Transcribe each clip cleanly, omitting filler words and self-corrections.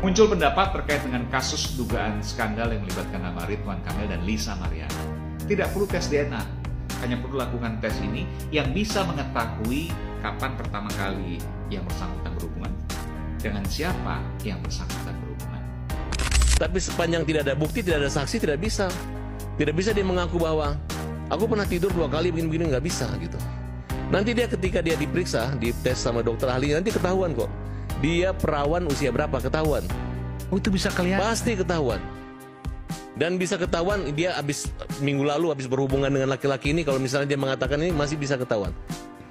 Muncul pendapat terkait dengan kasus dugaan skandal yang melibatkan nama Ridwan Kamil dan Lisa Mariana. Tidak perlu tes DNA, hanya perlu lakukan tes ini yang bisa mengetahui kapan pertama kali yang bersangkutan berhubungan, dengan siapa yang bersangkutan berhubungan. Tapi sepanjang tidak ada bukti, tidak ada saksi, tidak bisa. Tidak bisa dia mengaku bahwa aku pernah tidur 2 kali begini-begini, nggak bisa gitu. Nanti dia ketika dia diperiksa, dites sama dokter ahli, nanti ketahuan kok. Dia perawan usia berapa, ketahuan. Oh, itu bisa kelihatan? Pasti ketahuan. Dan bisa ketahuan dia minggu lalu habis berhubungan dengan laki-laki ini, kalau misalnya dia mengatakan ini masih bisa ketahuan.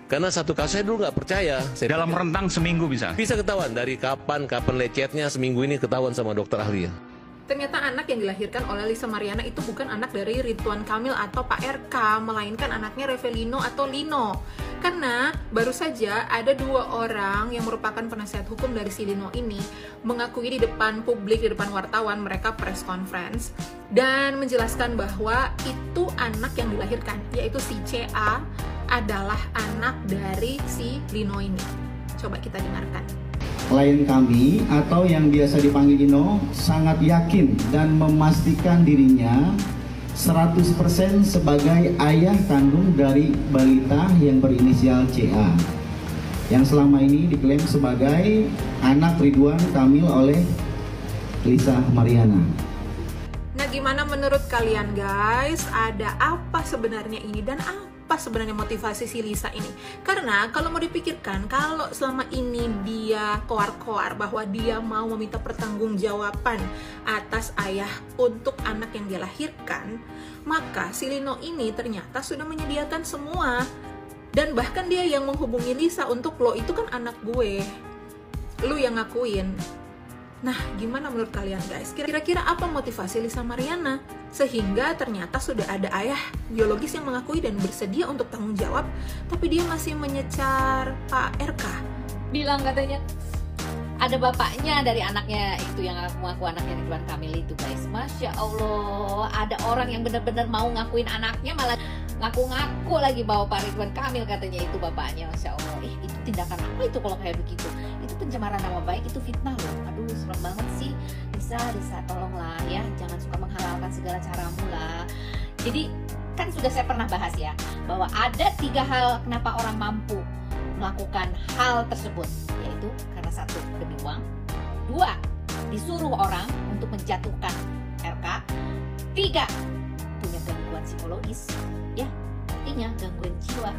Karena satu kasus saya dulu nggak percaya. Dalam rentang seminggu bisa? Bisa ketahuan, dari kapan lecetnya, seminggu ini ketahuan sama dokter ahli ya. Ternyata anak yang dilahirkan oleh Lisa Mariana itu bukan anak dari Ridwan Kamil atau Pak RK, melainkan anaknya Revelino atau Lino. Karena baru saja ada 2 orang yang merupakan penasihat hukum dari si Lino ini mengakui di depan publik, di depan wartawan, mereka press conference dan menjelaskan bahwa itu anak yang dilahirkan, yaitu si CA adalah anak dari si Lino ini. Coba kita dengarkan. Klien kami atau yang biasa dipanggil Lino sangat yakin dan memastikan dirinya 100% sebagai ayah kandung dari balita yang berinisial CA yang selama ini diklaim sebagai anak Ridwan Kamil oleh Lisa Mariana. Nah, gimana menurut kalian guys? Ada apa sebenarnya ini dan apa sebenarnya motivasi si Lisa ini? Karena kalau mau dipikirkan, kalau selama ini dia koar-koar bahwa dia mau meminta pertanggungjawaban atas ayah untuk anak yang dia lahirkan, maka si Lino ini ternyata sudah menyediakan semua. Dan bahkan dia yang menghubungi Lisa untuk, lo itu kan anak gue, lu yang ngakuin. Nah, gimana menurut kalian guys? Kira-kira apa motivasi Lisa Mariana? Sehingga ternyata sudah ada ayah biologis yang mengakui dan bersedia untuk tanggung jawab, tapi dia masih menyecar Pak RK. Bilang katanya ada bapaknya dari anaknya itu yang ngaku anaknya Ridwan Kamil itu guys. Masya Allah, ada orang yang benar-benar mau ngakuin anaknya malah ngaku-ngaku lagi bahwa Pak Ridwan Kamil katanya itu bapaknya. Masya Allah, itu tindakan apa itu kalau kayak begitu? Itu pencemaran nama baik, itu fitnah loh. Aduh, serem banget sih. Lisa, tolonglah ya, jangan suka menghalalkan segala caramu lah. Jadi kan sudah saya pernah bahas ya, bahwa ada 3 hal kenapa orang mampu melakukan hal tersebut, yaitu karena 1, demi uang, 2, disuruh orang untuk menjatuhkan RK, 3, punya gangguan psikologis, ya, artinya gangguan jiwa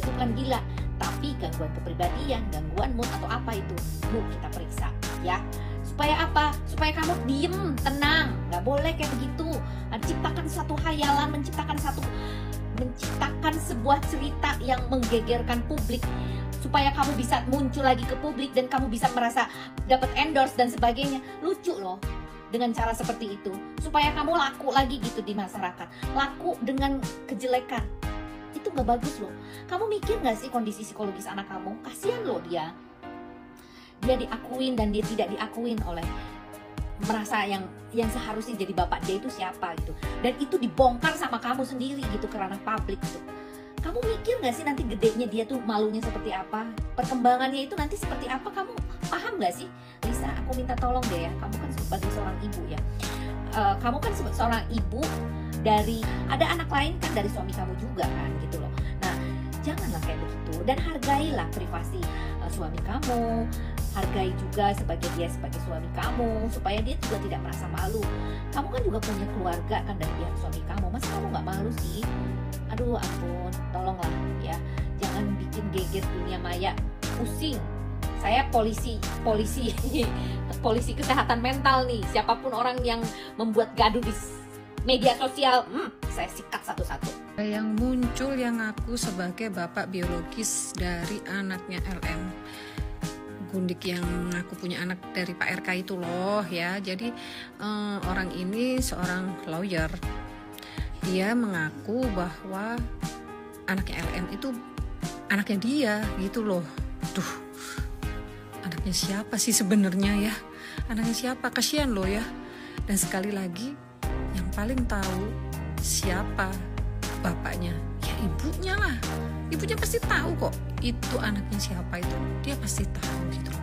itu kan gila, tapi gangguan kepribadian, gangguan mood atau apa itu, yuk kita periksa, ya. Supaya apa? Supaya kamu diem, tenang, nggak boleh kayak begitu. Menciptakan satu hayalan, menciptakan sebuah cerita yang menggegerkan publik, supaya kamu bisa muncul lagi ke publik dan kamu bisa merasa dapat endorse dan sebagainya. Lucu loh dengan cara seperti itu, supaya kamu laku lagi gitu di masyarakat, laku dengan kejelekan. Itu nggak bagus loh. Kamu mikir nggak sih kondisi psikologis anak kamu? Kasihan loh dia diakuin dan dia tidak diakuin oleh, merasa yang seharusnya jadi bapak dia itu siapa gitu, dan itu dibongkar sama kamu sendiri gitu ke ranah publik gitu. Kamu mikir nggak sih nanti gedenya dia tuh malunya seperti apa, perkembangannya itu nanti seperti apa? Kamu paham nggak sih? Lisa, aku minta tolong deh ya, kamu kan sebagai seorang ibu ya, kamu kan seorang ibu dari, ada anak lain kan dari suami kamu juga kan gitu loh. Nah, janganlah kayak begitu, dan hargailah privasi suami kamu, hargai juga sebagai suami kamu, supaya dia juga tidak merasa malu. Kamu kan juga punya keluarga kan dari pihak suami kamu, masa kamu nggak malu sih? Aduh ampun, tolonglah ya, jangan bikin geger dunia maya, pusing. Saya polisi kesehatan mental nih, siapapun orang yang membuat gaduh di media sosial, saya sikat satu-satu. Yang muncul yang ngaku sebagai bapak biologis dari anaknya LM. Gundik yang aku punya anak dari Pak RK itu loh ya. Jadi orang ini seorang lawyer. Dia mengaku bahwa anaknya LM itu anaknya dia gitu loh. Duh, anaknya siapa sih sebenarnya ya? Anaknya siapa? Kasihan loh ya. Dan sekali lagi, yang paling tahu siapa bapaknya, ya ibunya lah. Ibunya pasti tahu kok itu anaknya siapa, itu dia pasti tahu gitu.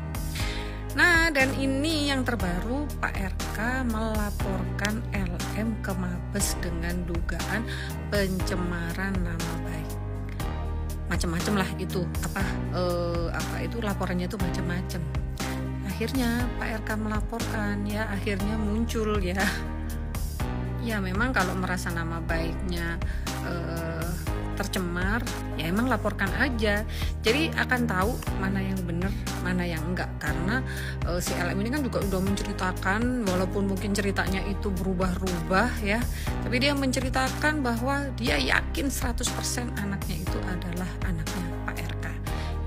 Nah, dan ini yang terbaru, Pak RK melaporkan LM ke Mabes dengan dugaan pencemaran nama baik. Macam-macam lah itu, apa itu laporannya itu macam-macam. Akhirnya Pak RK melaporkan, ya akhirnya muncul ya. Ya memang kalau merasa nama baiknya tercemar, ya emang laporkan aja. Jadi akan tahu mana yang benar, mana yang enggak. Karena si LM ini kan juga udah menceritakan, walaupun mungkin ceritanya itu berubah-ubah ya, tapi dia menceritakan bahwa dia yakin 100% anaknya itu adalah anaknya Pak RK.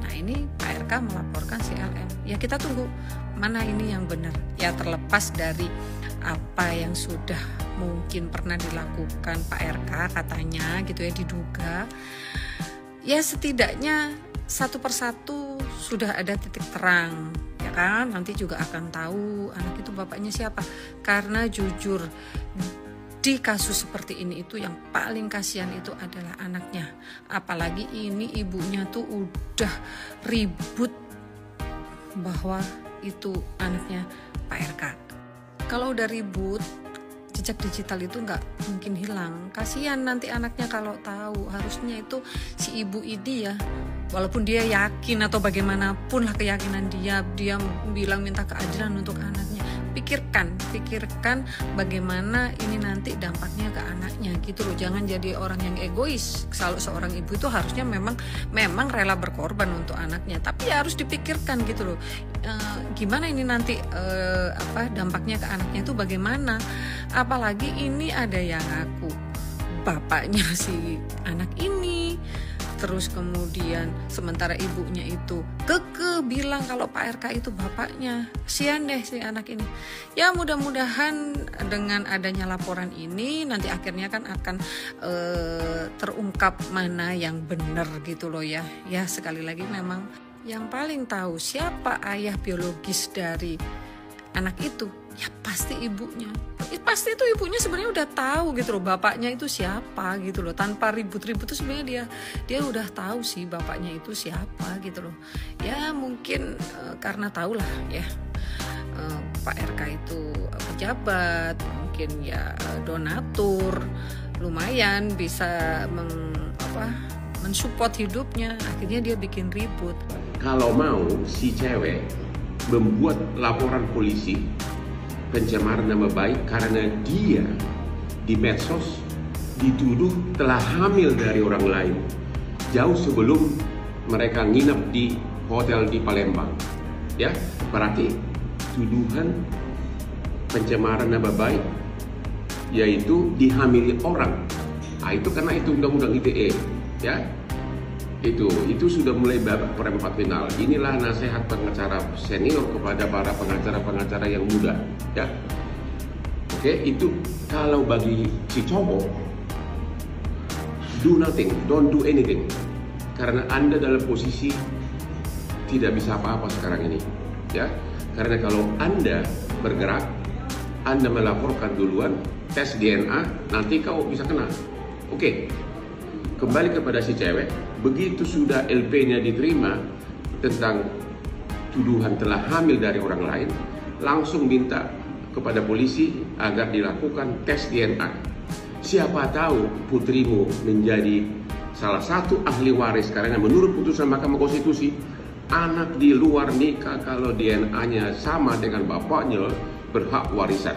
Nah ini Pak RK melaporkan si LM. Ya kita tunggu mana ini yang benar. Ya terlepas dari apa yang sudah mungkin pernah dilakukan Pak RK katanya gitu ya, diduga, ya setidaknya satu persatu sudah ada titik terang ya kan. Nanti juga akan tahu anak itu bapaknya siapa. Karena jujur di kasus seperti ini itu yang paling kasihan itu adalah anaknya. Apalagi ini ibunya tuh udah ribut bahwa itu anaknya Pak RK. Kalau udah ribut, jejak digital itu nggak mungkin hilang. Kasihan nanti anaknya kalau tahu. Harusnya itu si ibu ini ya, walaupun dia yakin atau bagaimanapun lah keyakinan dia bilang minta keadilan untuk anaknya. Pikirkan bagaimana ini nanti dampaknya ke anaknya gitu loh. Jangan jadi orang yang egois. Kalau seorang ibu itu harusnya memang rela berkorban untuk anaknya, tapi ya harus dipikirkan gitu loh. Gimana ini nanti dampaknya ke anaknya itu bagaimana? Apalagi ini ada yang ngaku bapaknya si anak ini, terus kemudian sementara ibunya itu bilang kalau Pak RK itu bapaknya. Kasian deh si anak ini. Ya mudah-mudahan dengan adanya laporan ini nanti akhirnya kan akan terungkap mana yang benar gitu loh ya. Ya sekali lagi memang yang paling tahu siapa ayah biologis dari anak itu ya pasti ibunya. Pasti itu ibunya sebenarnya udah tahu gitu loh bapaknya itu siapa gitu loh. Tanpa ribut-ribut tuh sebenarnya dia udah tahu sih bapaknya itu siapa gitu loh. Ya mungkin karena tahu lah ya Pak RK itu pejabat, mungkin ya donatur, lumayan bisa mensupport hidupnya. Akhirnya dia bikin ribut. Kalau mau si cewek membuat laporan polisi pencemaran nama baik karena dia di medsos dituduh telah hamil dari orang lain jauh sebelum mereka nginep di hotel di Palembang. Ya, berarti tuduhan pencemaran nama baik yaitu dihamili orang. Nah, itu karena itu undang-undang ITE, ya. Itu sudah mulai babak perempat final. Inilah nasihat pengacara senior kepada para pengacara-pengacara yang muda, ya. Oke, itu kalau bagi si cowok, do nothing, don't do anything, karena Anda dalam posisi tidak bisa apa-apa sekarang ini, ya. Karena kalau Anda bergerak, Anda melaporkan duluan, tes DNA, nanti kau bisa kena. Oke. Kembali kepada si cewek, begitu sudah LP-nya diterima tentang tuduhan telah hamil dari orang lain, langsung minta kepada polisi agar dilakukan tes DNA. Siapa tahu putrimu menjadi salah satu ahli waris, karena menurut putusan Mahkamah Konstitusi, anak di luar nikah kalau DNA-nya sama dengan bapaknya berhak warisan.